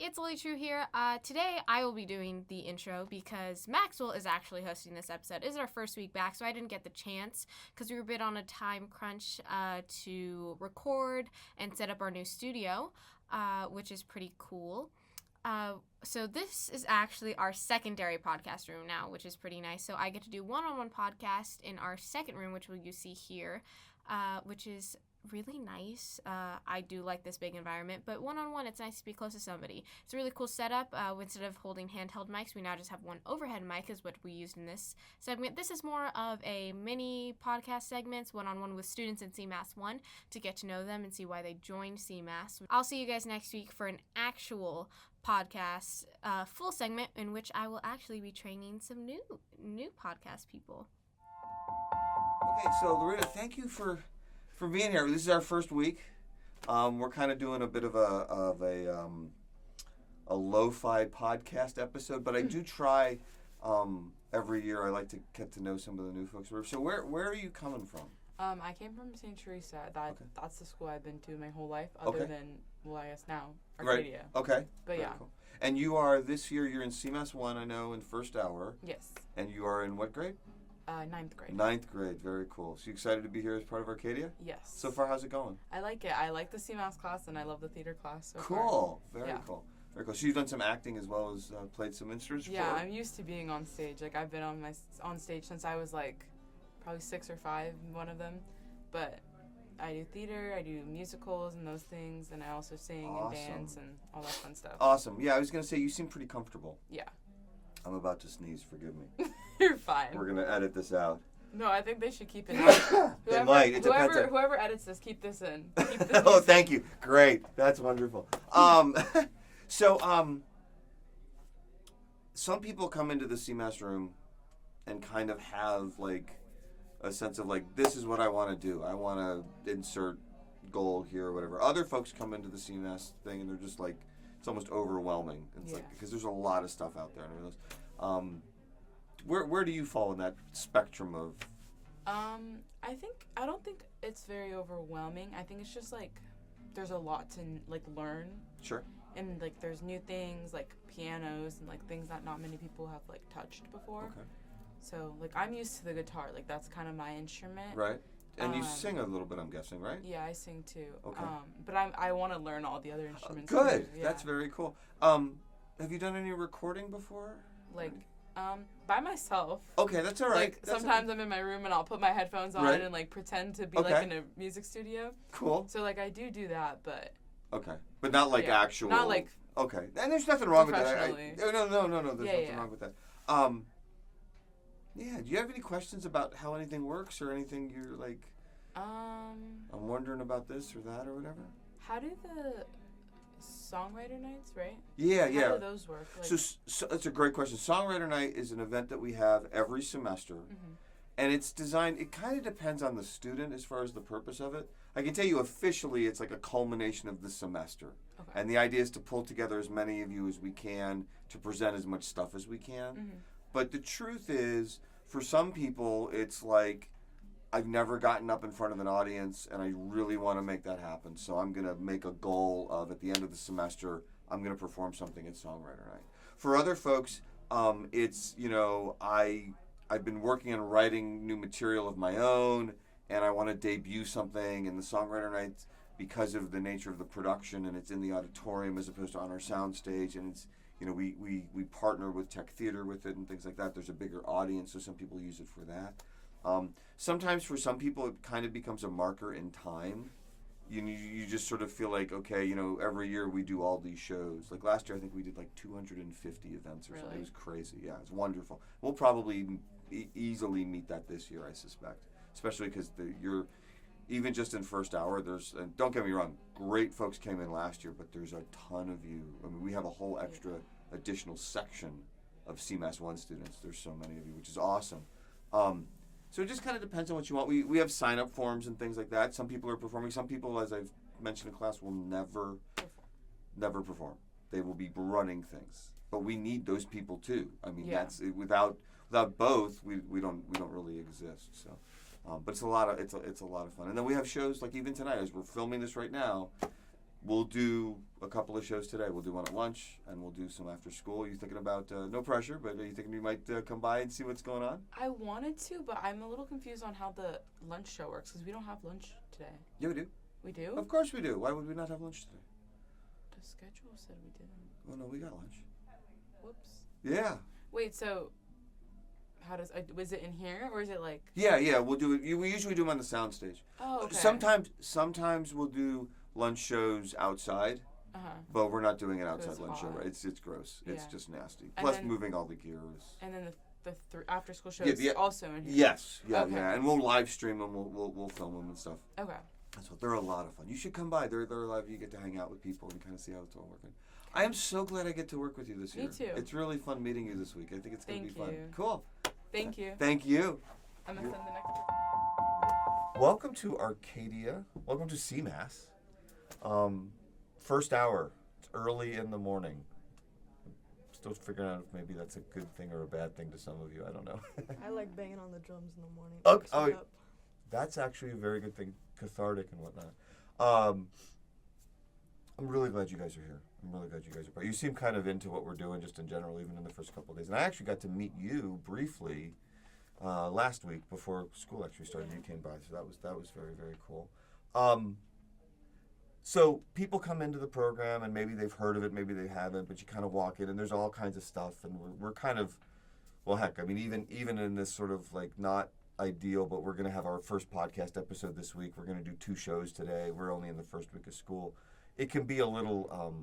it's Trieu here. Today I will be doing the intro because Maxwell is actually hosting this episode. This is our first week back, so I didn't get the chance because we were a bit on a time crunch to record and set up our new studio, which is pretty cool. So this is actually our secondary podcast room now, which is pretty nice. So I get to do one-on-one podcast in our second room, which you see here, which is really nice. I do like this big environment, but one-on-one, it's nice to be close to somebody. It's a really cool setup. Instead of holding handheld mics, we now just have one overhead mic is what we used in this segment. This is more of a mini podcast segments, one-on-one with students in CMAS 1 to get to know them and see why they joined CMAS. I'll see you guys next week for an actual podcast, full segment in which I will actually be training some new podcast people. Okay, so Loretta, thank you for being here. This is our first week. We're kind of doing a bit of a lo-fi podcast episode, but I do try every year. I like to get to know some of the new folks. So where are you coming from? I came from St. Teresa. That's the school I've been to my whole life, other than, well, I guess now, Arcadia. Right. Okay. But Very yeah. Cool. And you are, this year, you're in CMAS 1, I know, in first hour. Yes. And you are in what grade? 9th grade. 9th grade. Very cool. So you excited to be here as part of Arcadia? Yes. So far, how's it going? I like it. I like the CMAS class, and I love the theater class so Cool. far. Very cool. Very cool. So you've done some acting as well as played some instruments before? Yeah, I'm used to being on stage. Like, I've been on stage since I was, like, probably 6 or 5, one of them. But I do theater, I do musicals and those things, and I also sing and dance and all that fun stuff. Awesome. Yeah, I was going to say, you seem pretty comfortable. Yeah. I'm about to sneeze. Forgive me. You're fine. We're going to edit this out. No, I think they should keep it in. They might. It depends on... Whoever edits this, keep this in. Keep this Oh, thank you. Great. That's wonderful. So, some people come into the CMAS room and kind of have, like, a sense of, like, this is what I want to do. I want to insert goal here or whatever. Other folks come into the CMAS thing and they're just, like, it's almost overwhelming. It's like, because there's a lot of stuff out there. And where do you fall in that spectrum of? I don't think it's very overwhelming. I think it's just like there's a lot to like learn. Sure. And like there's new things like pianos and like things that not many people have like touched before. Okay. So like I'm used to the guitar. Like that's kind of my instrument. Right. And you sing a little bit, I'm guessing, right? Yeah, I sing too. Okay. But I want to learn all the other instruments. Good. Too. Yeah. That's very cool. Have you done any recording before? Like. By myself. Okay, that's all right. Like, sometimes I'm in my room and I'll put my headphones on and, like, pretend to be, like, in a music studio. Cool. So, like, I do that, but... Okay. But not, like, actual... Not, like... Okay. And there's nothing wrong with that. No. There's nothing wrong with that. Yeah, do you have any questions about how anything works or anything you're, like... I'm wondering about this or that or whatever? How do the... Songwriter nights, right? Yeah. How do those work? Like, so that's a great question. Songwriter night is an event that we have every semester, and it's designed. It kind of depends on the student as far as the purpose of it. I can tell you officially, it's like a culmination of the semester, and the idea is to pull together as many of you as we can to present as much stuff as we can. But the truth is, for some people, it's like, I've never gotten up in front of an audience, and I really want to make that happen. So I'm going to make a goal of, at the end of the semester, I'm going to perform something at Songwriter Night. For other folks, it's, I've been working on writing new material of my own, and I want to debut something in the Songwriter Night because of the nature of the production, and it's in the auditorium as opposed to on our soundstage, and it's, we partner with Tech Theater with it and things like that. There's a bigger audience, so some people use it for that. Sometimes for some people it kind of becomes a marker in time. You just sort of feel like, okay, every year we do all these shows. Like last year I think we did like 250 events or something. It was crazy. Yeah, it's wonderful. We'll probably easily meet that this year, I suspect. Especially because you're even just in first hour, and don't get me wrong, great folks came in last year, but there's a ton of you. I mean, we have a whole extra additional section of CMAS 1 students. There's so many of you, which is awesome. So it just kind of depends on what you want. We have sign-up forms and things like that. Some people are performing. Some people, as I've mentioned in class, will never perform. They will be running things. But we need those people too. I mean, that's without both, we don't really exist. So, but it's a lot of fun. And then we have shows like even tonight, as we're filming this right now. we'll do a couple of shows today. We'll do one at lunch, and we'll do some after school. Are you thinking about, no pressure, but are you thinking you might come by and see what's going on? I wanted to, but I'm a little confused on how the lunch show works, because we don't have lunch today. Yeah, we do. We do? Of course we do. Why would we not have lunch today? The schedule said we didn't. Oh, no, we got lunch. Whoops. Yeah. Wait, so how does was it in here or is it like? Yeah, we'll do it. We usually do them on the sound stage. Oh, okay. Sometimes we'll do lunch shows outside, but we're not doing an outside lunch show. Right? It's gross. Yeah. It's just nasty. And Plus, moving all the gear is. And then the after school shows also in here. Yes, yeah, okay. And we'll live stream them. We'll film them and stuff. Okay. That's what they're a lot of fun. You should come by. They're live. You get to hang out with people and kind of see how it's all working. I am so glad I get to work with you this year. Me too. It's really fun meeting you this week. I think it's going to be fun. Cool. Thank you. Thank you. I'm going to send the next. Welcome to Arcadia. Welcome to CMAS. First hour. It's early in the morning. Still figuring out if maybe that's a good thing or a bad thing to some of you. I don't know. I like banging on the drums in the morning. Oh, that's actually a very good thing. Cathartic and whatnot. I'm really glad you guys are here. I'm really glad you guys are part. You seem kind of into what we're doing just in general, even in the first couple of days. And I actually got to meet you briefly last week before school actually started. You came by, so that was very, very cool. So people come into the program and maybe they've heard of it, maybe they haven't, but you kind of walk in and there's all kinds of stuff, and we're kind of, well, heck, I mean, even in this sort of like not ideal, but we're going to have our first podcast episode this week. We're going to do 2 shows today. We're only in the first week of school. It can be a little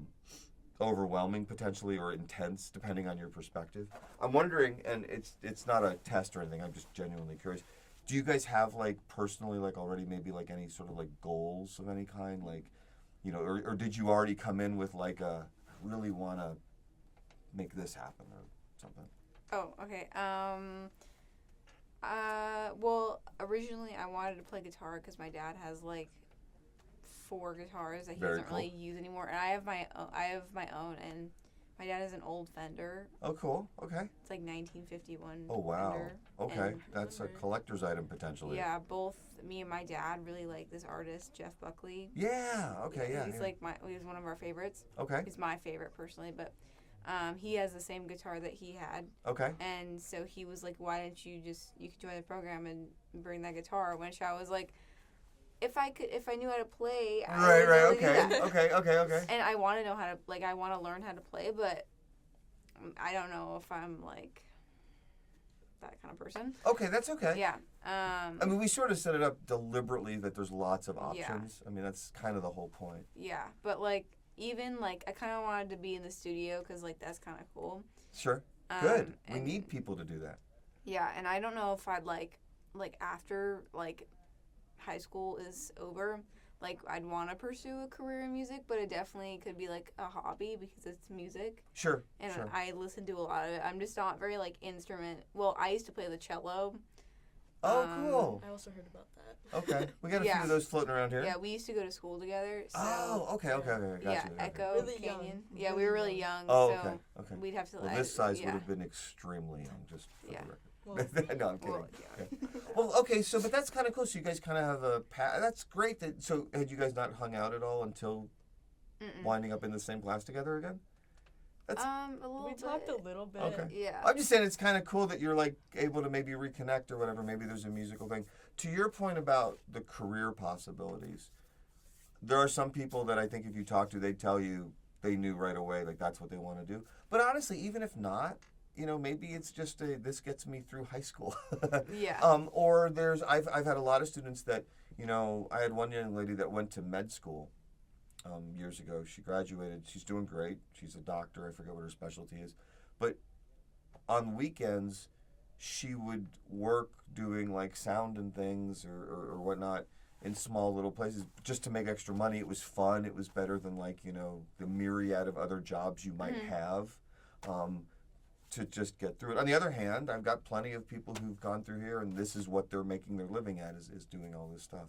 overwhelming potentially, or intense depending on your perspective. I'm wondering, and it's not a test or anything, I'm just genuinely curious, do you guys have like personally like already maybe like any sort of like goals of any kind, like, you know, or did you already come in with like a really want to make this happen or something? Oh, okay. Well, originally I wanted to play guitar because my dad has like 4 guitars that he doesn't really use anymore, and I have my own, and my dad has an old Fender. Oh, cool. Okay. It's like 1951. Oh, wow. Fender, okay, that's a collector's item potentially. Yeah, both me and my dad really like this artist, Jeff Buckley. Yeah. Okay. Yeah. He's like he's one of our favorites. Okay. He's my favorite personally, but he has the same guitar that he had. Okay. And so he was like, "Why don't you could join the program and bring that guitar?" Which I was like, if I knew how to play, I would really do that. Okay. And I want to know how to, like, I want to learn how to play, but I don't know if I'm like that kind of person. Okay, that's okay. Yeah. I mean, we sort of set it up deliberately that there's lots of options. Yeah. I mean, that's kind of the whole point. Yeah, but like even like I kind of wanted to be in the studio because like that's kind of cool. Sure. Good. We need people to do that. Yeah, and I don't know if I'd like after like high school is over, like I'd want to pursue a career in music, but it definitely could be like a hobby because it's music. Sure. And sure. I listen to a lot of it. I'm just not very like instrument. Well, I used to play the cello. Oh, cool. I also heard about that. Okay, we got a few of those floating around here. Yeah, we used to go to school together. So okay. Gotcha. Yeah, Echo, really Canyon. young. Yeah, we were really young. Oh, so okay. we'd have to. Well, this size would have been extremely young, just for the record. Well, no, I'm kidding. Well, yeah. Well, okay, so but that's kind of cool. So you guys kind of have a that's great. So had you guys not hung out at all until winding up in the same class together again? That's, a little bit. We talked a little bit. Okay. Yeah. I'm just saying it's kind of cool that you're like able to maybe reconnect or whatever. Maybe there's a musical thing. To your point about the career possibilities, there are some people that I think if you talk to, they'd tell you they knew right away like that's what they want to do. But honestly, even if not, you know, maybe it's just this gets me through high school. Yeah. Or I've had a lot of students that, you know, I had one young lady that went to med school years ago. She graduated. She's doing great. She's a doctor. I forget what her specialty is. But on weekends, she would work doing like sound and things or whatnot in small little places just to make extra money. It was fun. It was better than like, you know, the myriad of other jobs you might have. To just get through it. On the other hand, I've got plenty of people who've gone through here, and this is what they're making their living at is doing all this stuff.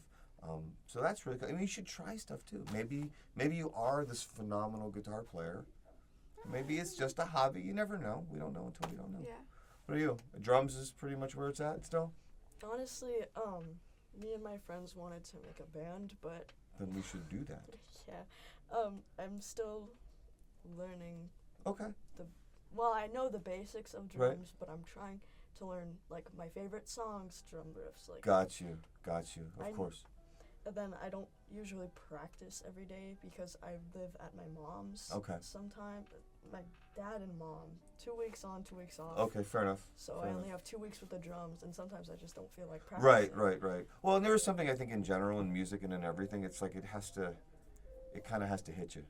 So that's really cool. I mean, you should try stuff too. Maybe you are this phenomenal guitar player. Maybe it's just a hobby. You never know. We don't know until we don't know. Yeah. What are you? Drums is pretty much where it's at still? Honestly, me and my friends wanted to make a band, but then we should do that. Yeah. I'm still learning. Okay. Well, I know the basics of Right. drums, but I'm trying to learn like my favorite songs, drum riffs, like. Got you. Of course. And then I don't usually practice every day because I live at my mom's. Okay. Sometimes my dad and mom, 2 weeks on, 2 weeks off. Okay, fair enough. So fair I enough. only have 2 weeks with the drums, and sometimes I just don't feel like practicing. Right. Well, and there is something I think in general in music and in everything, it's like it kind of has to hit you.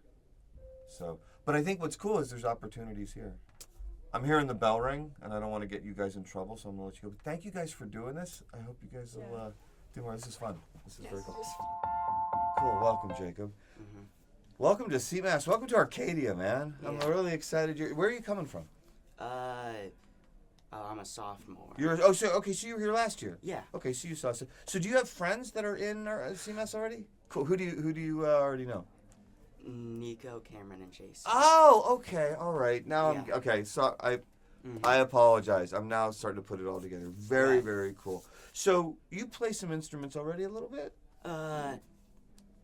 So, but I think what's cool is there's opportunities here. I'm hearing the bell ring, and I don't want to get you guys in trouble, so I'm going to let you go. But thank you guys for doing this. I hope you guys will do more. This is fun. This is very cool. Cool. Welcome, Jacob. Mm-hmm. Welcome to CMAS. Welcome to Arcadia, man. I'm Yeah. really excited. Where are you coming from? I'm a sophomore. So you were here last year. Yeah. Okay, so you saw. So do you have friends that are in CMAS already? Cool. Who do you already know? Nico, Cameron, and Jason. Oh, okay, all right. Now I'm Yeah. okay. So Mhm. I apologize. I'm now starting to put it all together. Very, Right. very cool. So you play some instruments already a little bit? Not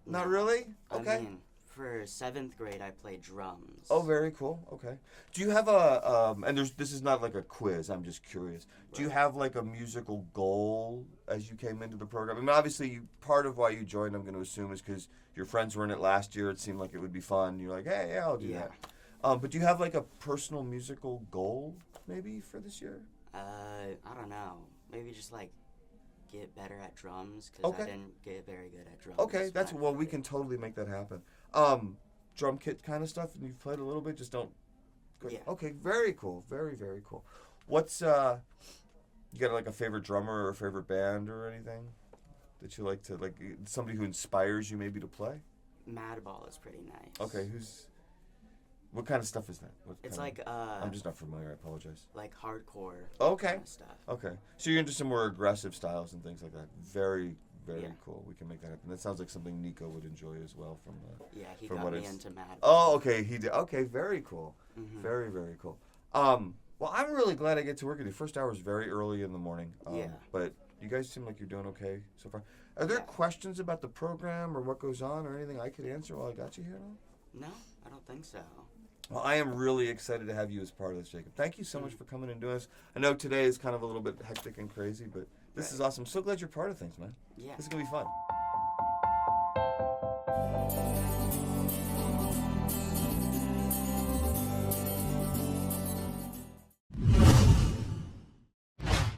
Not really? Okay. I mean, for 7th grade, I played drums. Oh, very cool. Okay. Do you have and this is not like a quiz. I'm just curious. Do you Right. have like a musical goal as you came into the program? I mean, obviously, part of why you joined, I'm going to assume, is because your friends were in it last year. It seemed like it would be fun. You're like, hey, yeah, I'll do Yeah. that. But do you have like a personal musical goal maybe for this year? I don't know. Maybe just like get better at drums because Okay. I didn't get very good at drums. Okay, that's back well, then. we can totally make that happen. Drum kit kind of stuff, and you've played a little bit. Just don't. Yeah. Okay, very cool. Very, very cool. What's you got like a favorite drummer or a favorite band or anything that you like to like? Somebody who inspires you maybe to play. Madball is pretty nice. Okay, what kind of stuff is that? It's kind of- like I'm just not familiar. I apologize. like hardcore. Okay. Kind of stuff. Okay, so you're into some more aggressive styles and things like that. Very, very Yeah. cool. We can make that happen. That sounds like something Nico would enjoy as well. From Yeah, he From got what me it's- into Madball. Oh, okay, he did. Okay, very cool. Mhm. Very, very cool. Well, I'm really glad I get to work with you. First hour is very early in the morning. Yeah. But you guys seem like you're doing okay so far. Are there Yeah. questions about the program or what goes on or anything I could answer while I got you here now? No, I don't think so. Well, I am really excited to have you as part of this, Jacob. Thank you so much for coming and doing this. I know today is kind of a little bit hectic and crazy, but this Right. is awesome. So glad you're part of things, man. Yeah. This is going to be fun.